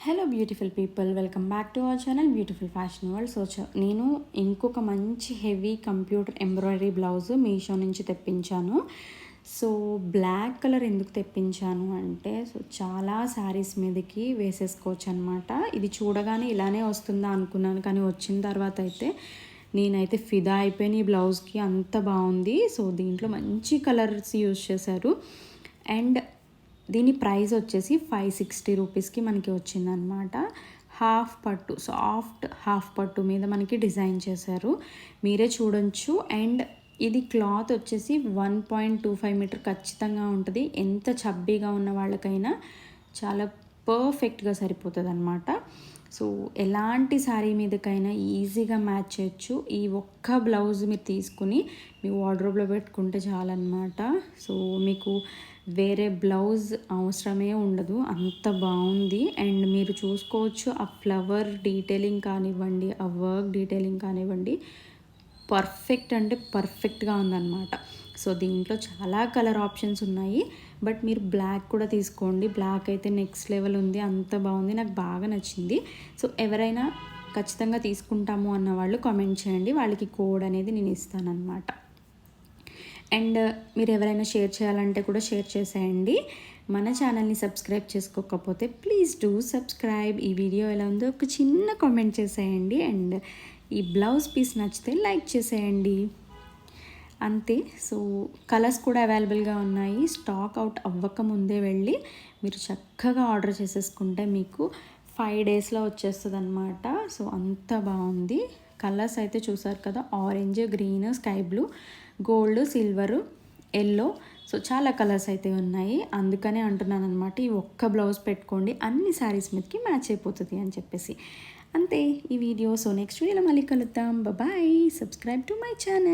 Hello beautiful people, welcome back to our channel beautiful fashion world. నేను ఇంకొక మంచి heavy computer embroidery blouse Meesho నుంచి తెప్పించాను. సో బ్లాక్ కలర్ ఎందుకు తెప్పించాను అంటే, చాలా శారీస్ మీదకి వేసేసుకోవచ్చు అనమాట. ఇది చూడగానే ఇలానే వస్తుందా అనుకున్నాను, కానీ వచ్చిన తర్వాత అయితే నేనైతే ఫిదా అయిపోయిన ఈ బ్లౌజ్కి. అంత బాగుంది. సో దీంట్లో మంచి కలర్స్ యూజ్ చేశారు. అండ్ దీని ప్రైస్ వచ్చేసి 560 రూపీస్కి మనకి వచ్చిందనమాట. హాఫ్ పట్టు, సాఫ్ట్ హాఫ్ పట్టు మీద మనకి డిజైన్ చేశారు, మీరే చూడొచ్చు. అండ్ ఇది క్లాత్ వచ్చేసి 1.25 మీటర్ ఖచ్చితంగా ఉంటుంది. ఎంత చబ్బీగా ఉన్న వాళ్ళకైనా చాలా పర్ఫెక్ట్గా సరిపోతుంది అనమాట. సో ఎలాంటి శారీ మీదకైనా ఈజీగా మ్యాచ్ చేయొచ్చు. ఈ ఒక్క బ్లౌజ్ మీరు తీసుకుని మీ వార్డ్రోబ్లో పెట్టుకుంటే చాలన్నమాట. సో మీకు వేరే బ్లౌజ్ అవసరమే ఉండదు, అంత బాగుంది. అండ్ మీరు చూసుకోవచ్చు, ఆ ఫ్లవర్ డీటెయిలింగ్ కానివ్వండి, ఆ వర్క్ డీటెయిలింగ్ కానివ్వండి, పర్ఫెక్ట్ అంటే పర్ఫెక్ట్గా ఉందన్నమాట. సో దీంట్లో చాలా కలర్ ఆప్షన్స్ ఉన్నాయి, బట్ మీరు బ్లాక్ కూడా తీసుకోండి. బ్లాక్ అయితే నెక్స్ట్ లెవెల్ ఉంది, అంత బాగుంది, నాకు బాగా నచ్చింది. సో ఎవరైనా ఖచ్చితంగా తీసుకుంటాము అన్న వాళ్ళు కామెంట్ చేయండి, వాళ్ళకి కోడ్ అనేది నేను ఇస్తానన్నమాట. అండ్ మీరు ఎవరైనా షేర్ చేయాలంటే కూడా షేర్ చేసేయండి. మన ఛానల్ని సబ్స్క్రైబ్ చేసుకోకపోతే ప్లీజ్ డూ సబ్స్క్రైబ్. ఈ వీడియో ఎలా ఉందో ఒక చిన్న కామెంట్ చేసేయండి. అండ్ ఈ బ్లౌజ్ పీస్ నచ్చితే లైక్ చేసేయండి, అంతే. సో కలర్స్ కూడా అవైలబుల్గా ఉన్నాయి. స్టాక్ అవుట్ అవ్వక ముందే వెళ్ళి మీరు చక్కగా ఆర్డర్ చేసేసుకుంటే మీకు 5 డేస్లో వచ్చేస్తుంది అనమాట. సో అంత బాగుంది. కలర్స్ అయితే చూసారు కదా, orange, green, sky blue, gold, silver, yellow. So చాలా కలర్స్ అయితే ఉన్నాయి. అందుకనే అంటున్నాను అనమాట, ఈ ఒక్క బ్లౌజ్ పెట్టుకోండి, అన్ని శారీస్ మీదకి మ్యాచ్ అయిపోతుంది అని చెప్పేసి. అంతే ఈ వీడియో. సో నెక్స్ట్ వీడియోలో మళ్ళీ కలుద్దాం. Bye. Subscribe to my channel.